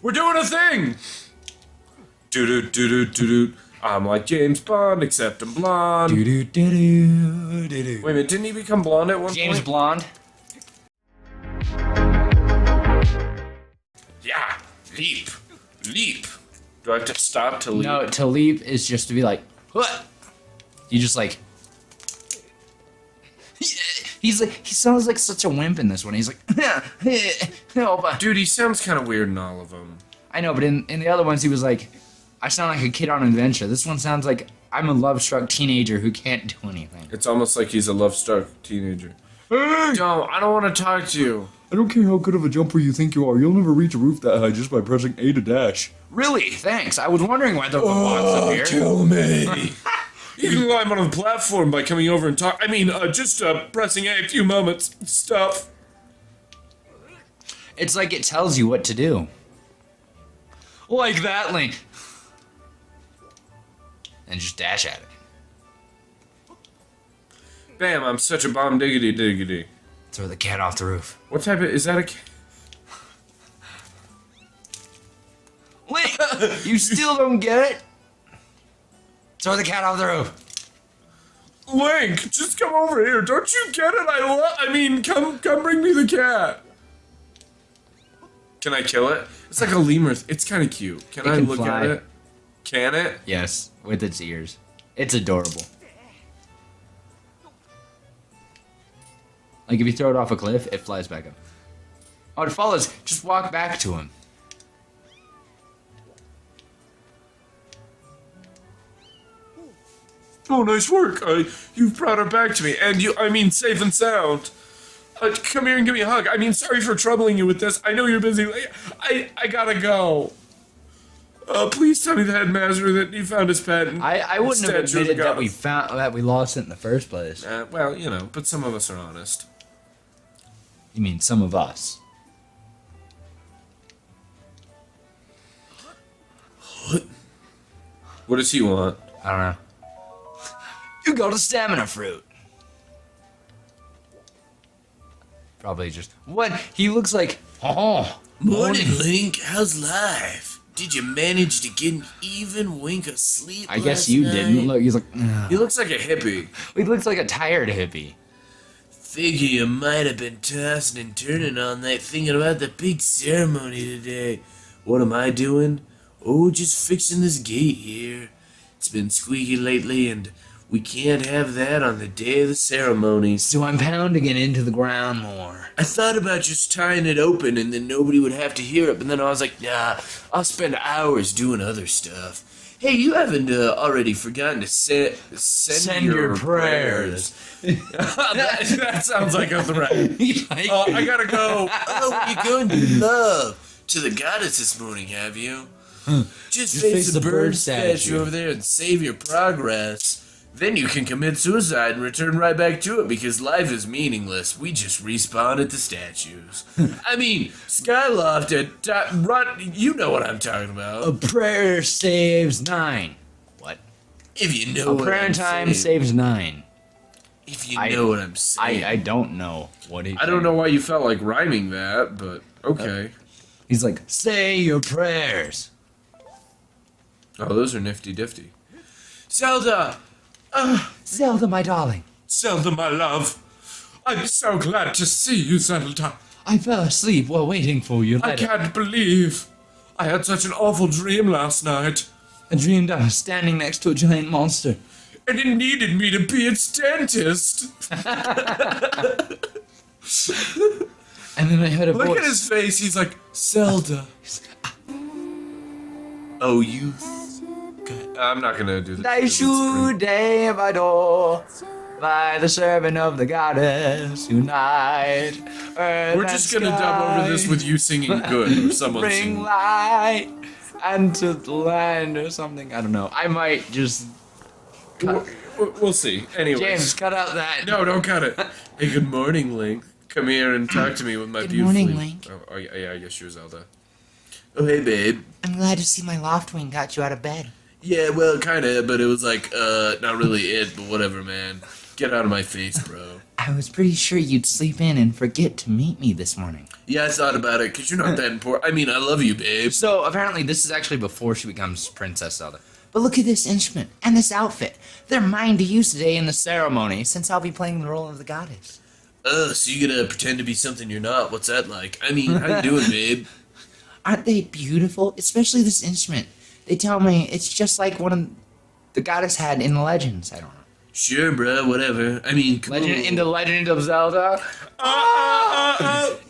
We're doing a thing! Do-do-do-do-do-do. I'm like James Bond, except I'm blonde. Do-do-do-do-do-do. Wait a minute, didn't he become blonde at one James point? Blonde. Yeah, leap. Leap. Do I have to stop to leap? No, to leap is just to be like, what? You just like. He's like, he sounds like such a wimp in this one. He's like, help. Dude, he sounds kind of weird in all of them. I know, but in the other ones, he was like, I sound like a kid on an adventure. This one sounds like I'm a love-struck teenager who can't do anything. It's almost like he's a love-struck teenager. Hey! I don't want to talk to you. I don't care how good of a jumper you think you are, you'll never reach a roof that high just by pressing A to dash. Really? Thanks. I was wondering why there were blocks up here. Kill me! You can climb on the platform by coming over and talk. I mean, just pressing A few moments. Stuff. It's like it tells you what to do. Like that, Link. And just dash at it. Bam, I'm such a bomb diggity diggity. Throw the cat off the roof. What type of... Is that a cat? Link! You still don't get it? Throw the cat off the roof. Link, just come over here. Don't you get it? I mean, come bring me the cat. Can I kill it? It's like a lemur. It's kind of cute. Can I look fly. at it? Can it? Yes, with its ears. It's adorable. Like if you throw it off a cliff, it flies back up. Oh, it follows. Just walk back to him. Oh, nice work. You've brought her back to me. And I mean, safe and sound. Come here and give me a hug. I mean, sorry for troubling you with this. I know you're busy. I gotta go. Please tell me the headmaster that you found his pet. I wouldn't have statue of the admitted goddess. that we lost it in the first place. Well, you know, but some of us are honest. You mean some of us? What does he want? I don't know. You got a stamina fruit. Probably just what he looks like. Oh, Morning, Link. How's life? Did you manage to get an even wink of sleep? I guess you didn't. Look, he's like. Ugh. He looks like a hippie. He looks like a tired hippie. Figure you might have been tossing and turning all night thinking about the big ceremony today. What am I doing? Oh, just fixing this gate here. It's been squeaky lately, and we can't have that on the day of the ceremony. So I'm pounding it into the ground more. I thought about just tying it open and then nobody would have to hear it, but then I was like, nah, I'll spend hours doing other stuff. Hey, you haven't already forgotten to send your prayers. that sounds like a threat. I gotta go. Oh, you're going to love to the goddess this morning, have you? Just face the bird statue over there and save your progress. Then you can commit suicide and return right back to it because life is meaningless. We just respawn at the statues. I mean, Skyloft at you know what I'm talking about. A prayer saves 9. What? If you know A what prayer I'm time saying. saves 9. If you know what I'm saying. I don't know what he. I don't know why you felt like rhyming that, but okay. He's like, say your prayers. Oh, those are nifty difty. Zelda! Zelda, my darling. Zelda, my love. I'm so glad to see you, Zelda. I fell asleep while waiting for you. I can't believe I had such an awful dream last night. I dreamed I was standing next to a giant monster. And it needed me to be its dentist. And then I heard a voice. Look at his face. He's like, Zelda. Oh, you. I'm not gonna do this. I should by door by the servant of the goddess unite. We're just gonna dub over this with you singing good or someone bring singing. light and to the land or something. I don't know. I might just. We'll see. Anyway. James, cut out that. No, don't cut it. Hey, good morning, Link. Come here and talk to me with my Good beautifully... morning, Link. Oh, yeah, I guess you're Zelda. Oh, hey, babe. I'm glad to see my Loftwing got you out of bed. Yeah, well, kinda, but it was like, not really it, but whatever, man. Get out of my face, bro. I was pretty sure you'd sleep in and forget to meet me this morning. Yeah, I thought about it, because you're not that important. I mean, I love you, babe. So apparently this is actually before she becomes Princess Zelda. But look at this instrument and this outfit. They're mine to use today in the ceremony, since I'll be playing the role of the goddess. So you gotta pretend to be something you're not. What's that like? I mean, how you doing, babe? Aren't they beautiful? Especially this instrument. They tell me it's just like one the goddess had in the legends. I don't know. Sure, bruh, whatever. I mean, cool. In the Legend of Zelda?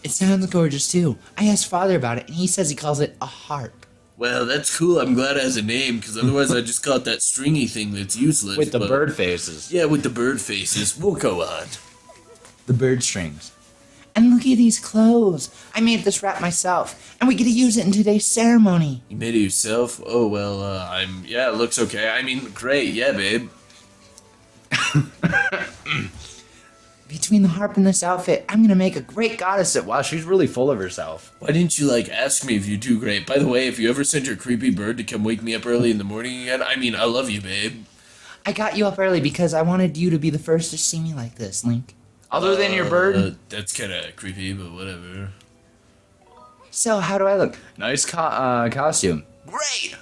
It sounds gorgeous, too. I asked Father about it, and he says he calls it a harp. Well, that's cool. I'm glad it has a name, because otherwise I just call it that stringy thing that's useless. With the but- bird faces. Yeah, with the bird faces. We'll go on. The bird strings. And look at these clothes. I made this wrap myself, and we get to use it in today's ceremony. You made it yourself? Oh, well, yeah, it looks okay. I mean, great. Yeah, babe. Between the harp and this outfit, I'm gonna make a great goddess at. Wow, she's really full of herself. Why didn't you, ask me if you do great? By the way, if you ever send your creepy bird to come wake me up early in the morning again, I mean, I love you, babe. I got you up early because I wanted you to be the first to see me like this, Link. Other than your bird? That's kind of creepy, but whatever. So, how do I look? Nice costume. Great!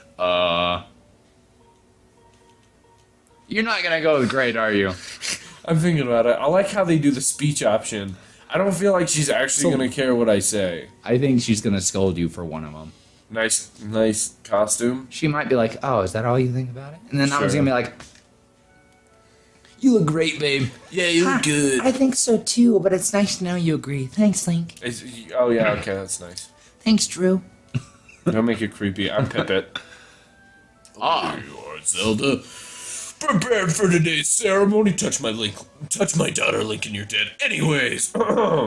You're not gonna go with great, are you? I'm thinking about it. I like how they do the speech option. I don't feel like she's actually gonna care what I say. I think she's gonna scold you for one of them. Nice costume. She might be like, oh, is that all you think about it? And then I was Sure. gonna be like, you look great, babe. Yeah, you look good. I think so too, but it's nice to know you agree. Thanks, Link. Oh yeah, okay, that's nice. Thanks, Drew. Don't make it creepy. I'm Pippet. Ah. Here you are, Zelda. Prepared for today's ceremony. Touch my daughter, Link, and you're dead. Anyways. Oh,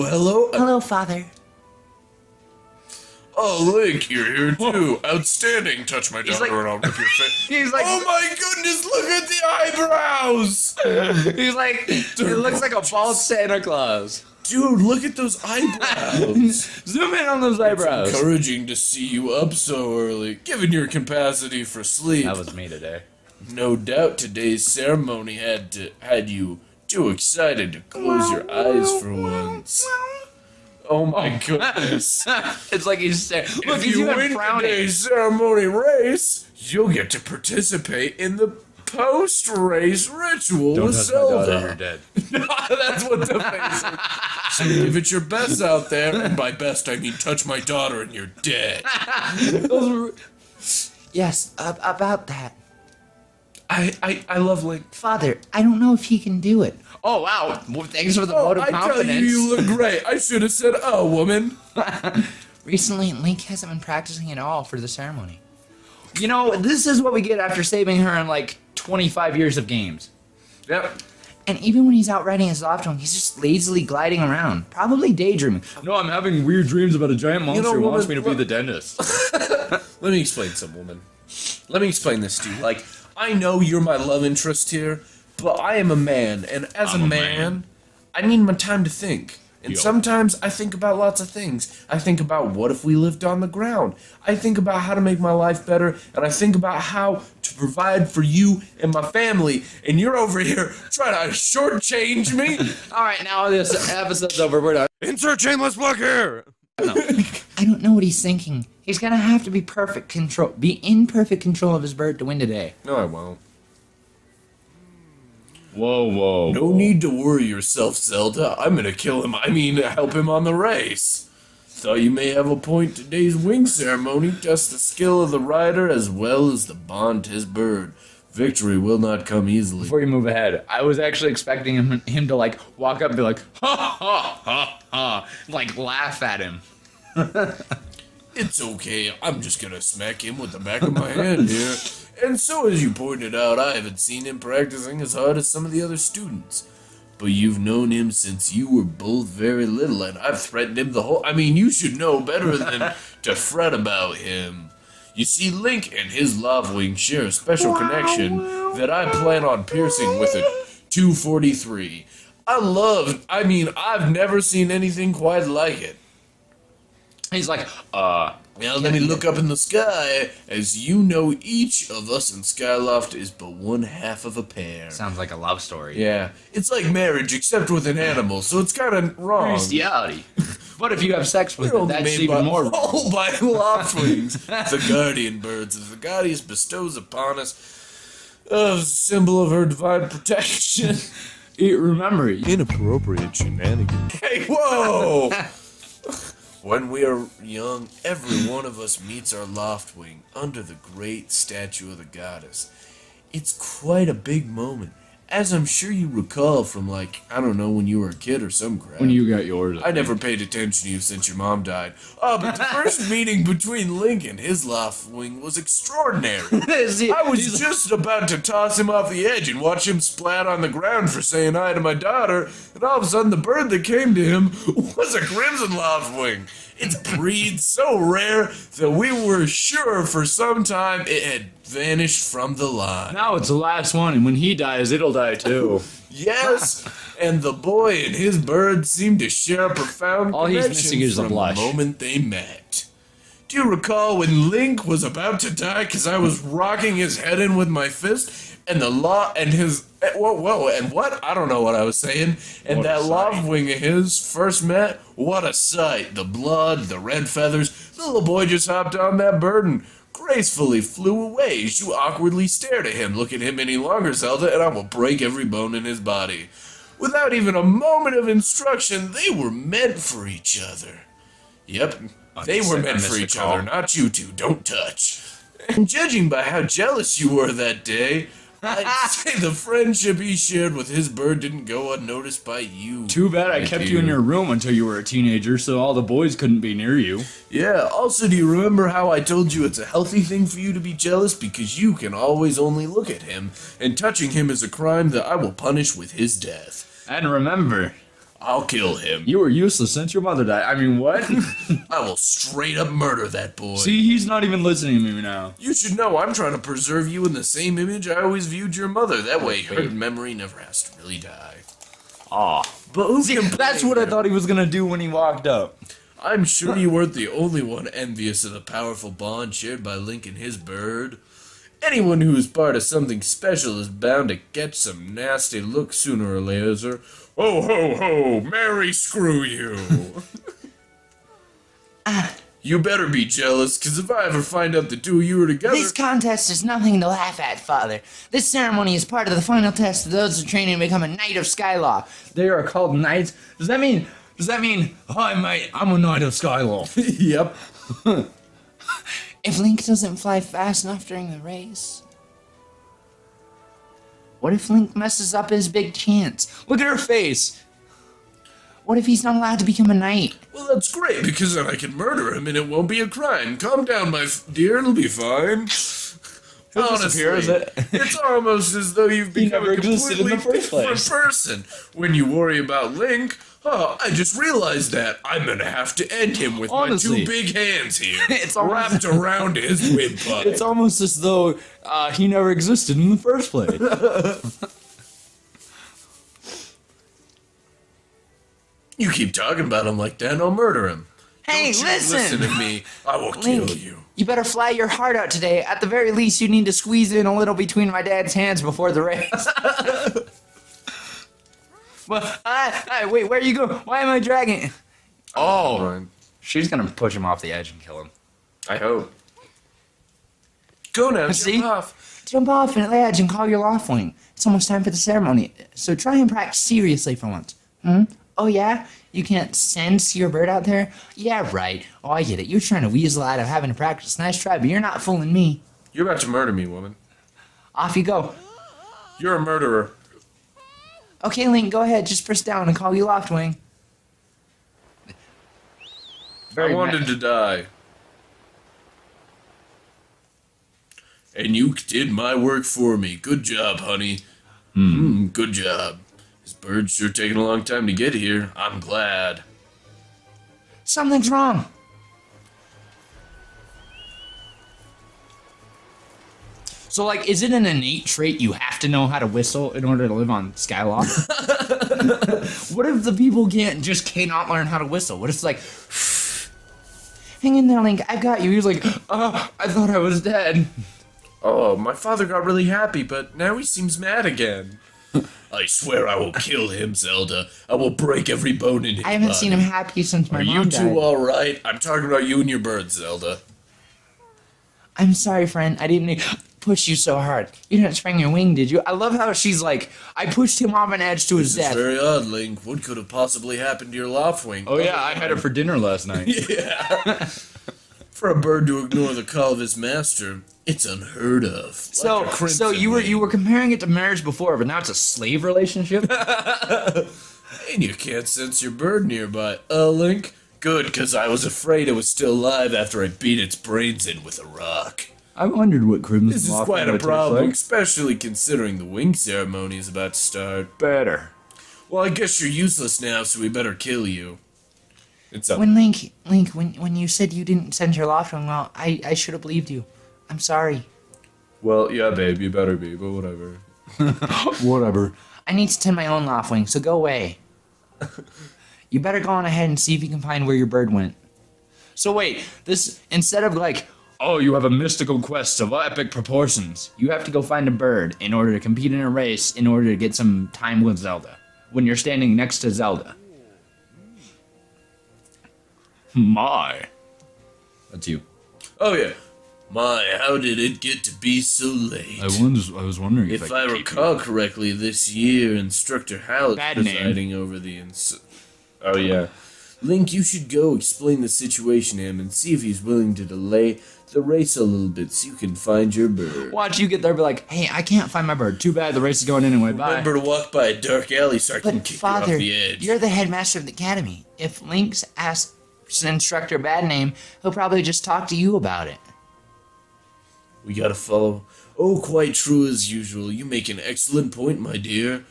hello. Hello, Father. Oh, Link, you're here too. Outstanding. Touch my daughter like- and I'll rip your face. He's like, Oh my goodness, look at the eyebrows! he's like, it looks like a bald Santa Claus. Dude, look at those eyebrows. Zoom in on those eyebrows. It's encouraging to see you up so early, given your capacity for sleep. That was me today. No doubt today's ceremony had you too excited to close your eyes for once. Oh my goodness. It's like he's staring. Look, If he's you even win frowning. today's ceremony race, you'll get to participate in the post-race ritual with Zelda. dead. No, that's what the face is. So give it your best out there, and by best I mean touch my daughter and you're dead. Yes, about that. I love Link. Father, I don't know if he can do it. Oh, wow. Well, thanks for the vote of I tell confidence. you look great. I should have said, oh, woman. Recently, Link hasn't been practicing at all for the ceremony. You know, this is what we get after saving her in like 25 years of games. Yep. And even when he's out riding his Lofton, he's just lazily gliding around, probably daydreaming. No, I'm having weird dreams about a giant monster who wants me to be woman, the dentist. Let me explain some, woman. Let me explain this to you. Like, I know you're my love interest here, but I am a man, and as I'm a a man, man. I need my time to think. And Yo. sometimes I think about lots of things. I think about what if we lived on the ground. I think about how to make my life better, and I think about how to provide for you and my family. And you're over here trying to shortchange me. All right, now this episode's over. We're done. Insert shameless plug here. I don't know what he's thinking. He's gonna have to be in perfect control of his bird to win today. No, I won't. Whoa. No need to worry yourself, Zelda. I'm gonna kill him. Help him on the race. Thought you may have a point. Today's wing ceremony tests the skill of the rider as well as the bond to his bird. Victory will not come easily. Before you move ahead, I was actually expecting him to like walk up and be like, ha ha ha ha, like laugh at him. It's okay. I'm just gonna smack him with the back of my hand here. And so, as you pointed out, I haven't seen him practicing as hard as some of the other students. But you've known him since you were both very little, and I've threatened him the whole... you should know better than to fret about him. You see, Link and his lava wing share a special connection that I plan on piercing with a 243. I've never seen anything quite like it. He's like, Now let me look up in the sky. As you know, each of us in Skyloft is but one half of a pair. Sounds like a love story. Yeah, it's like marriage except with an animal, so it's kind of wrong. Bestiality. What if you have sex with We're it? only That's made even more wrong. Oh, by loftwings, the guardian birds that the goddess bestows upon us, a symbol of her divine protection. Remember, Inappropriate shenanigans. Hey, whoa! When we are young, every one of us meets our loftwing under the great statue of the goddess. It's quite a big moment, as I'm sure you recall from, like, I don't know, when you were a kid or some crap. When you got yours. I never paid attention to you since your mom died. Oh, but the first meeting between Link and his loftwing was extraordinary. I was just about to toss him off the edge and watch him splat on the ground for saying hi to my daughter, and all of a sudden the bird that came to him was a crimson loftwing. It's a breed so rare that we were sure for some time it had vanished from the line. Now it's the last one, and when he dies, it'll die too. Yes, and the boy and his bird seemed to share a profound All he's connection missing is a from blush. the moment they met. Do you recall when Link was about to die because I was rocking his head in with my fist, and what? I don't know what I was saying. And What a that sight. love wing of his first met, what a sight. The blood, the red feathers. The little boy just hopped on that bird and gracefully flew away. As you awkwardly stared at him. Look at him any longer, Zelda, and I will break every bone in his body. Without even a moment of instruction, they were meant for each other. Yep, they were meant for each other, not you two. Don't touch. And judging by how jealous you were that day, I'd say the friendship he shared with his bird didn't go unnoticed by you. Too bad I my kept dear. you in your room until you were a teenager, so all the boys couldn't be near you. Yeah, also, do you remember how I told you it's a healthy thing for you to be jealous because you can always only look at him, and touching him is a crime that I will punish with his death. And remember, I'll kill him. you were useless since your mother died. I mean, what? I will straight up murder that boy. See, he's not even listening to me now. You should know I'm trying to preserve you in the same image I always viewed your mother. That way her memory never has to really die. Aw. But who can That's blame what I him? thought he was gonna do when he walked up. I'm sure you weren't the only one envious of the powerful bond shared by Link and his bird. Anyone who is part of something special is bound to get some nasty looks sooner or later. Ho ho ho! Merry screw you! You better be jealous, because if I ever find out the two of you are together... This contest is nothing to laugh at, Father. This ceremony is part of the final test of those who train to become a Knight of Skylaw. They are called knights. Does that mean, hi mate, I'm a knight of Skylaw. Yep. If Link doesn't fly fast enough during the race... What if Link messes up his big chance? Look at her face. What if he's not allowed to become a knight? Well, that's great, because then I can murder him and it won't be a crime. Calm down, my dear, it'll be fine. disappear, is it? It's almost as though you've He become never a existed in completely the first different place. person. When you worry about Link, I just realized that I'm gonna have to end him with Honestly. my two big hands here, It's almost- wrapped around his windpipe. It's almost as though he never existed in the first place. You keep talking about him like that, I'll murder him. Hey, Don't you listen! to me. I will Link, kill you. you better fly your heart out today. At the very least, you need to squeeze in a little between my dad's hands before the race. Well, wait, where you go? Why am I dragging? Oh, Fine. she's gonna push him off the edge and kill him. I hope. Go now, See? jump off. Jump off an edge and call your Loftwing. It's almost time for the ceremony, so try and practice seriously for once. Oh yeah? You can't sense your bird out there? Yeah, right. Oh, I get it. You're trying to weasel out of having to practice. Nice try, but you're not fooling me. You're about to murder me, woman. Off you go. You're a murderer. Okay, Link, go ahead. Just press down and call you Loftwing. I wanted to die. And you did my work for me. Good job, honey. Good job. This bird's sure taking a long time to get here. I'm glad. Something's wrong. So, like, is it an innate trait you have to know how to whistle in order to live on Skyloft? What if the people cannot learn how to whistle? What if it's like, Hang in there, Link. I got you. He was like, oh, I thought I was dead. Oh, my father got really happy, but now he seems mad again. I swear I will kill him, Zelda. I will break every bone in his I haven't body. seen him happy since my Are mom you died. two all right? I'm talking about you and your bird, Zelda. I'm sorry, friend. I didn't push you so hard. You didn't spring your wing, did you? I love how she's like, I pushed him off an edge to his This is death. very odd, Link. What could have possibly happened to your Loftwing? Oh yeah, I had it for dinner last night. Yeah. For a bird to ignore the call of his master, it's unheard of. So, Like a so crimson you were wing. comparing it to marriage before, but now it's a slave relationship. And you can't sense your bird nearby. Link? Good, because I was afraid it was still alive after I beat its brains in with a rock. I wondered what Crimson This is Loft quite a would taste problem, like. especially considering the wing ceremony is about to start. Better. Well, I guess you're useless now, so we better kill you. It's up. When Link, when you said you didn't send your Loftwing, well, I should have believed you. I'm sorry. Well, yeah, babe, you better be, but whatever. Whatever. I need to tend my own Loftwing, so go away. You better go on ahead and see if you can find where your bird went. So wait, this, instead of like, oh, you have a mystical quest of epic proportions, you have to go find a bird in order to compete in a race in order to get some time with Zelda. When you're standing next to Zelda. My. That's you. Oh, yeah. My, how did it get to be so late? I was wondering If I recall correctly, this year Instructor Hal is Bad name. presiding over the Oh, yeah. Link, you should go explain the situation to him and see if he's willing to delay the race a little bit so you can find your bird. Watch you get there and be like, hey, I can't find my bird. Too bad, the race is going anyway. Bye. Remember to walk by a dark alley so I can But kick Father, you off the edge. you're the headmaster of the academy. If Link's asks Instructor Bad Name, he'll probably just talk to you about it. We gotta follow. Oh, quite true as usual. You make an excellent point, my dear.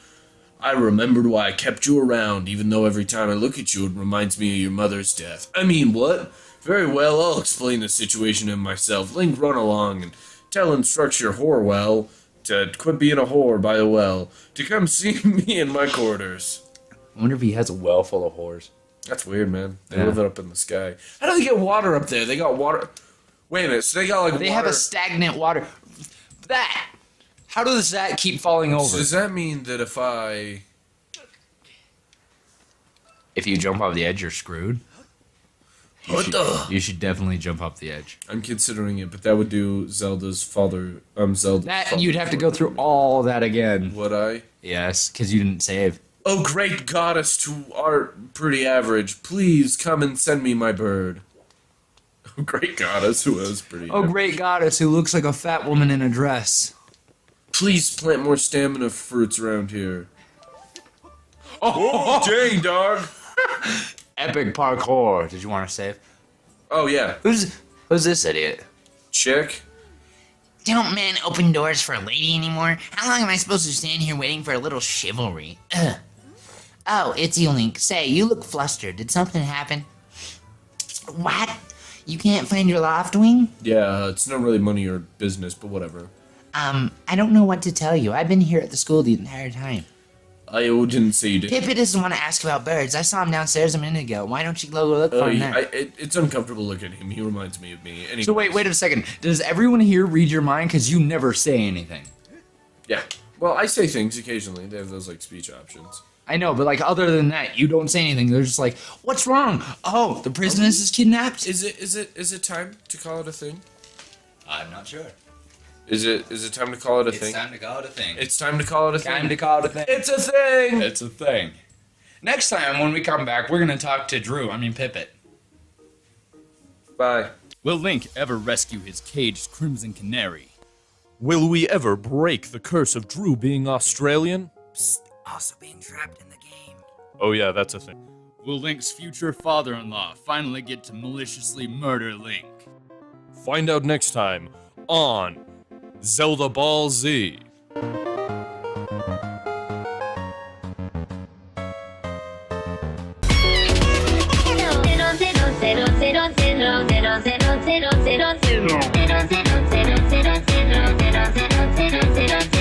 I remembered why I kept you around, even though every time I look at you it reminds me of your mother's death. I mean, what? Very well, I'll explain the situation to him myself. Link, run along and tell Instructor Horwell to quit being a whore by the well, to come see me in my quarters. I wonder if he has a well full of whores. That's weird, man. They Yeah. live up in the sky. How do they get water up there? They got water... Wait a minute, so they got like They water... have a stagnant water. That! How does that keep falling over? So does that mean that if I... If you jump off the edge, you're screwed. What the... You should definitely jump off the edge. I'm considering it, but that would do Zelda's father... Zelda... That you'd have to go through all that again. Would I? Yes, because you didn't save. Oh, great goddess who art pretty average, please come and send me my bird. Oh, great goddess who is pretty Oh, average. great goddess who looks like a fat woman in a dress. Please plant more stamina fruits around here. Oh, dang, dog. Epic parkour. Did you want to save? Oh, yeah. Who's this idiot? Chick. Don't men open doors for a lady anymore? How long am I supposed to stand here waiting for a little chivalry? Ugh. Oh, it's you, Link. Say, you look flustered. Did something happen? What? You can't find your Loftwing? Yeah, it's not really money or business, but whatever. I don't know what to tell you. I've been here at the school the entire time. I didn't say you did. Pippa doesn't want to ask about birds. I saw him downstairs a minute ago. Why don't you go look for him there? It's uncomfortable looking at him. He reminds me of me. Anyway. So wait a second. Does everyone here read your mind? Because you never say anything. Yeah. Well, I say things occasionally. They have those, like, speech options. I know, but like other than that, you don't say anything. They're just like, "What's wrong? Oh, the princess is kidnapped." Is it time to call it a thing? I'm not sure. Is it time to call it a thing? to call it a thing. It's time to call it a thing. Time to call it a thing. It's a thing. It's a thing. Next time when we come back, we're gonna talk to Pippet. Bye. Will Link ever rescue his caged Crimson Canary? Will we ever break the curse of Drew being Australian? Also being trapped in the game. Oh yeah, that's a thing. Will Link's future father-in-law finally get to maliciously murder Link? Find out next time on Zelda Ball Z. Zero